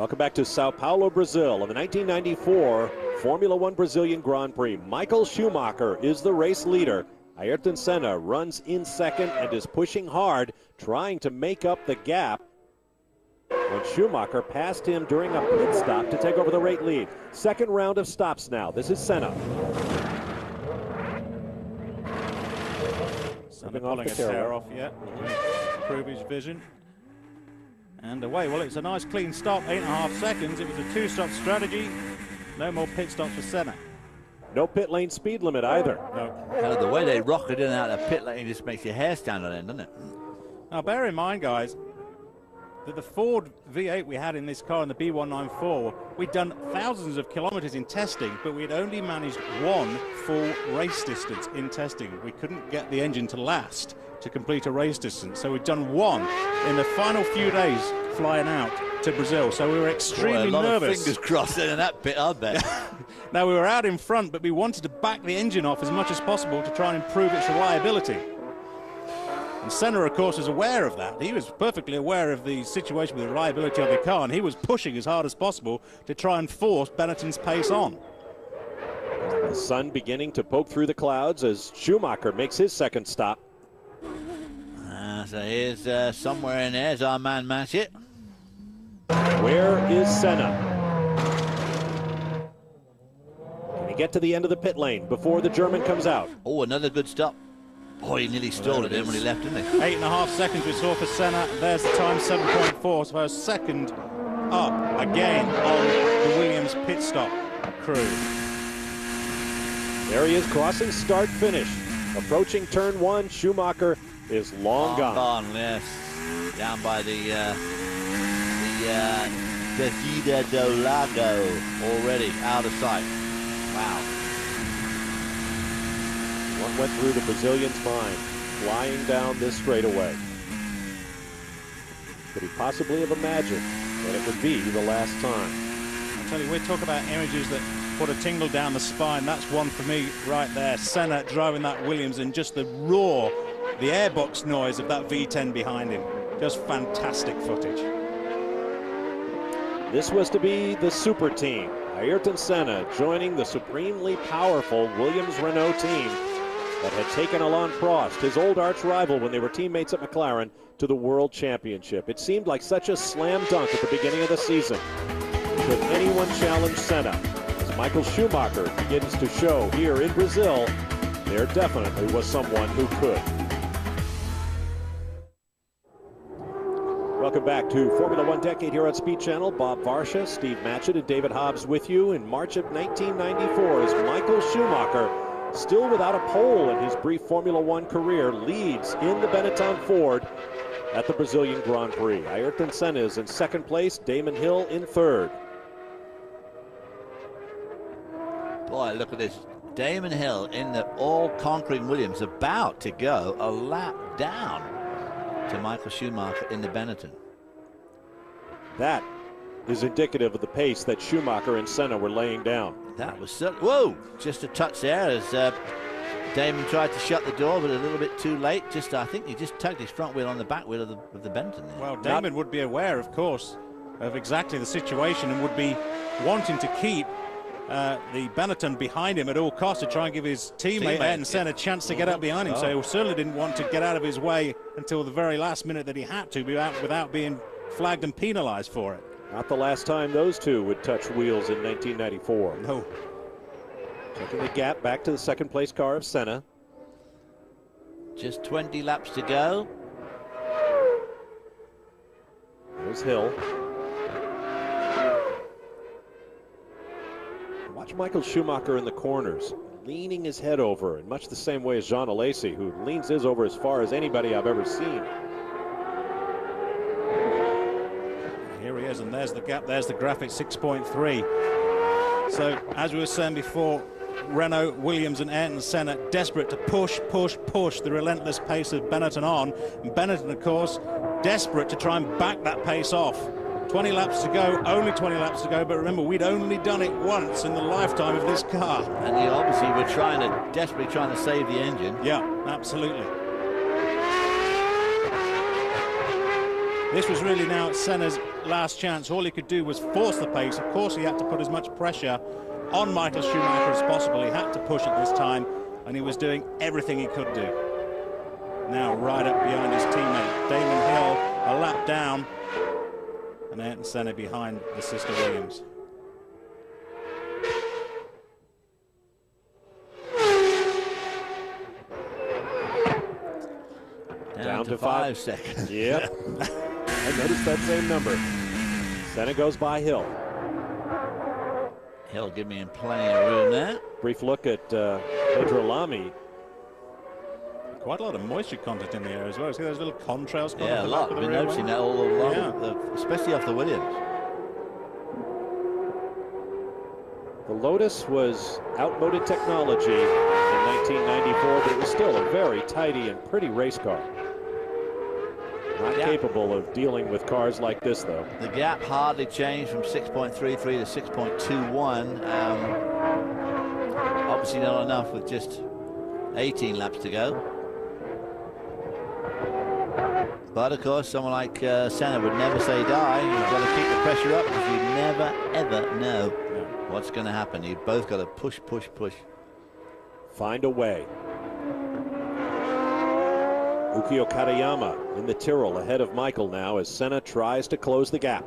Welcome back to Sao Paulo, Brazil, in the 1994 Formula One Brazilian Grand Prix. Michael Schumacher is the race leader. Ayrton Senna runs in second and is pushing hard, trying to make up the gap when Schumacher passed him during a pit stop to take over the rate lead. Second round of stops now. This is Senna. Senna pulling a tear off yet. Improve his vision. And away. Well, it's a nice clean stop, 8.5 seconds. It was a two-stop strategy. No more pit stops for Senna. No pit lane speed limit either. No. The way they rock it in and out of the pit lane just makes your hair stand on end, doesn't it? Now, bear in mind, guys, that the Ford V8 we had in this car in the B194, we'd done thousands of kilometers in testing, but we'd only managed one full race distance in testing. We couldn't get the engine to last to complete a race distance, so we'd done one in the final few days flying out to Brazil, so we were extremely nervous. Of fingers crossed in that pit, I bet. Now, we were out in front, but we wanted to back the engine off as much as possible to try and improve its reliability. And Senna, of course, was aware of that. He was perfectly aware of the situation with the reliability of the car, and he was pushing as hard as possible to try and force Benetton's pace on. The sun beginning to poke through the clouds as Schumacher makes his second stop. So here's somewhere in there's our man Matchett. Where is Senna? Can he get to the end of the pit lane before the German comes out? Oh, another good stop. Oh, he nearly stalled it in when he left, didn't he? 8.5 seconds we saw for Senna. There's the time, 7.4. So second up again on the Williams pit stop crew. There he is, crossing start-finish. Approaching turn one, Schumacher is long gone. Yes. Down by the Descida do Lago, already out of sight. Wow. What went through the Brazilian's mind, flying down this straightaway? Could he possibly have imagined that it would be the last time? I'll tell you, we talk about images that put a tingle down the spine. That's one for me right there. Senna driving that Williams and just the roar, the airbox noise of that V10 behind him. Just fantastic footage. This was to be the super team. Ayrton Senna joining the supremely powerful Williams-Renault team that had taken Alain Prost, his old arch rival when they were teammates at McLaren, to the World Championship. It seemed like such a slam dunk at the beginning of the season. Could anyone challenge Senna? As Michael Schumacher begins to show here in Brazil, there definitely was someone who could. Welcome back to Formula One Decade here on Speed Channel. Bob Varsha, Steve Matchett, and David Hobbs with you in March of 1994 as Michael Schumacher, still without a pole in his brief Formula One career, leads in the Benetton Ford at the Brazilian Grand Prix. Ayrton Senna is in second place, Damon Hill in third. Boy, look at this. Damon Hill in the all-conquering Williams, about to go a lap down to Michael Schumacher in the Benetton. That is indicative of the pace that Schumacher and Senna were laying down. That was so, whoa, just a touch there as Damon tried to shut the door, but a little bit too late. I think he just tugged his front wheel on the back wheel of the Benetton there. Well, Damon would be aware, of course, of exactly the situation and would be wanting to keep the Benetton behind him at all costs to try and give his teammate Ayrton Senna a chance to get up behind him. So he certainly didn't want to get out of his way until the very last minute that he had to, without being flagged and penalized for it. Not the last time those two would touch wheels in 1994. No. Taking the gap back to the second place car of Senna. Just 20 laps to go. There's Hill. Watch Michael Schumacher in the corners, leaning his head over in much the same way as Jean Alesi, who leans his over as far as anybody I've ever seen. Here he is, and there's the gap, there's the graphic, 6.3. So, as we were saying before, Renault, Williams and Ayrton Senna desperate to push the relentless pace of Benetton on. And Benetton, of course, desperate to try and back that pace off. 20 laps to go, only 20 laps to go, but remember, we'd only done it once in the lifetime of this car. And you obviously were desperately trying to save the engine. Yeah, absolutely. This was really now Senna's last chance. All he could do was force the pace. Of course, he had to put as much pressure on Michael Schumacher as possible. He had to push it this time, and he was doing everything he could do. Now right up behind his teammate Damon Hill, a lap down, and Ayrton Senna behind the sister Williams. Down to 5 seconds. Yeah. I noticed that same number. Senna goes by Hill. Hill give me plenty of room there. Brief look at Pedro Lamy. Quite a lot of moisture content in the air as well. See those little contrails? Yeah, a lot. I've been noticing that all along, especially off the Williams. The Lotus was outmoded technology in 1994, but it was still a very tidy and pretty race car. Not capable of dealing with cars like this, though. The gap hardly changed from 6.33 to 6.21. Obviously not enough with just 18 laps to go. But of course, someone like Senna would never say die. You've got to keep the pressure up because you never, ever know what's going to happen. You've both got to push, push, push. Find a way. Ukio Katayama in the Tyrrell ahead of Michael now as Senna tries to close the gap.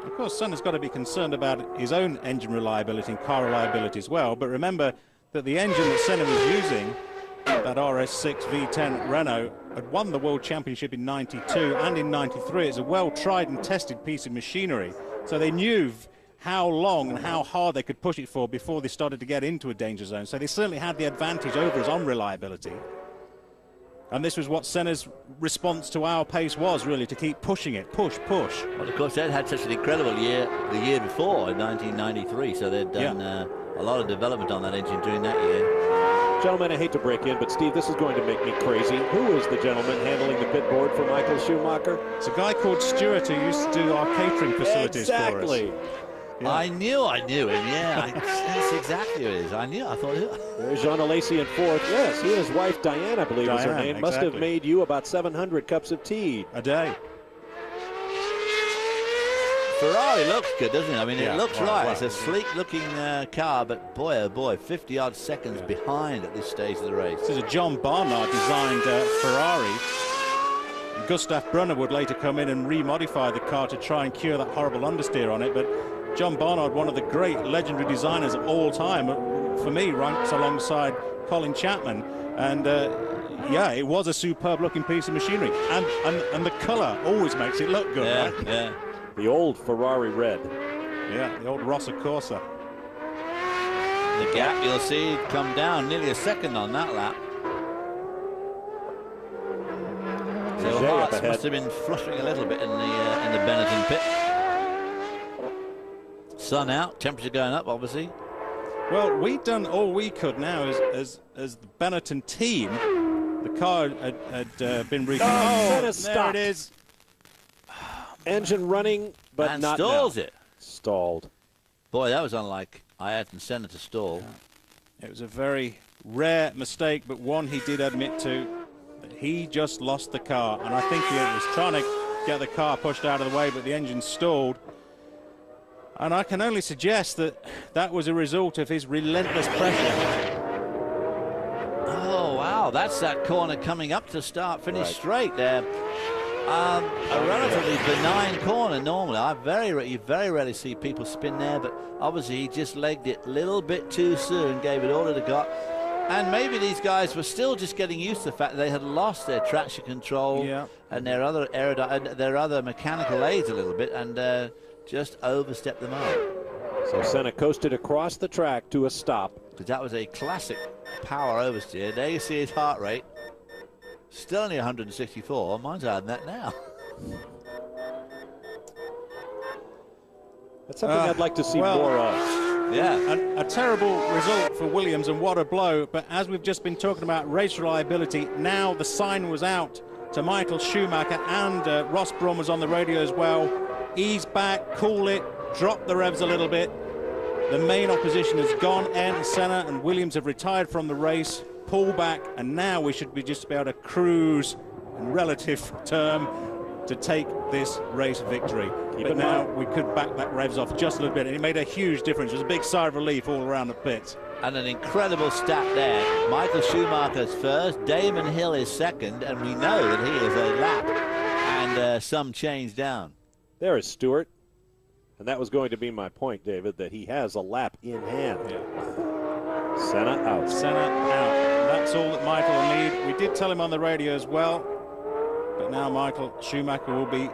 Of course, Senna's got to be concerned about his own engine reliability and car reliability as well. But remember that the engine that Senna was using, that RS6 V10 Renault, had won the World Championship in '92 and in '93. It's a well-tried and tested piece of machinery. So they knew how long and how hard they could push it for before they started to get into a danger zone. So they certainly had the advantage over us on reliability. And this was what Senna's response to our pace was, really, to keep pushing it, push, push. Well, of course, they'd had such an incredible year the year before in 1993, so they'd done a lot of development on that engine during that year. Gentlemen, I hate to break in, but Steve, this is going to make me crazy. Who is the gentleman handling the pit board for Michael Schumacher? It's a guy called Stuart who used to do our catering facilities for us. Exactly. Yeah. I knew him, yeah. That's exactly who it is. I thought. There's Jean Alesi in fourth. Yes, he and his wife Diana, I believe is her name, must have made you about 700 cups of tea a day. Ferrari looks good, doesn't it? I mean, it looks right. It's a sleek-looking car, but boy, oh boy, 50-odd seconds behind at this stage of the race. This is a John Barnard designed Ferrari. Gustav Brunner would later come in and remodify the car to try and cure that horrible understeer on it, but John Barnard, one of the great legendary designers of all time, for me, ranks alongside Colin Chapman. And yeah, it was a superb looking piece of machinery. And the colour always makes it look good, right? Yeah. The old Ferrari red. Yeah, the old Rossa Corsa. The gap, you'll see, come down nearly a second on that lap. So Hearts must have been fluttering a little bit in the Benetton pit. Sun out, temperature going up, obviously. Well, we've done all we could now as the Benetton team. The car had been reconfigured. There it is. Engine running, but and not stalls now. It. Stalled. Boy, that was unlike Ayrton Senna to stall. It was a very rare mistake, but one he did admit to. He just lost the car, and I think he was trying to get the car pushed out of the way, but the engine stalled. And I can only suggest that that was a result of his relentless pressure. Oh, wow, that's that corner coming up to start, finish straight there. A relatively benign corner normally. You very rarely see people spin there, but obviously he just legged it a little bit too soon, gave it all it got. And maybe these guys were still just getting used to the fact that they had lost their traction control and their other mechanical aids a little bit, and just overstepped the mark. So Senna coasted across the track to a stop. Because that was a classic power oversteer. There you see his heart rate. Still only 164. Mine's higher than that now. That's something I'd like to see more of. Yeah. A terrible result for Williams, and what a blow. But as we've just been talking about race reliability, now the sign was out to Michael Schumacher, and Ross Brawn was on the radio as well. Ease back, cool it, drop the revs a little bit. The main opposition has gone. Ayrton Senna and Williams have retired from the race. pull back, and now we should be just about to cruise, in relative term, to take this race victory. But now we could back that revs off just a little bit, and it made a huge difference. There's a big sigh of relief all around the pits. And an incredible stat there. Michael Schumacher's first, Damon Hill is second, and we know that he is a lap and some change down. There is Stewart. And that was going to be my point, David, that he has a lap in hand. Yeah. Senna out. Senna out. That's all that Michael will need. We did tell him on the radio as well, but now Michael Schumacher will be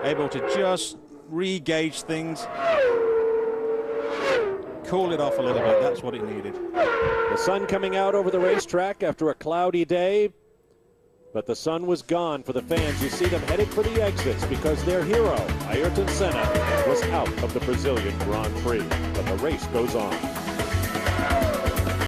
able to just re-gauge things, cool it off a little bit. That's what it needed. The sun coming out over the racetrack after a cloudy day, but the sun was gone for the fans. You see them headed for the exits because their hero, Ayrton Senna, was out of the Brazilian Grand Prix. But the race goes on.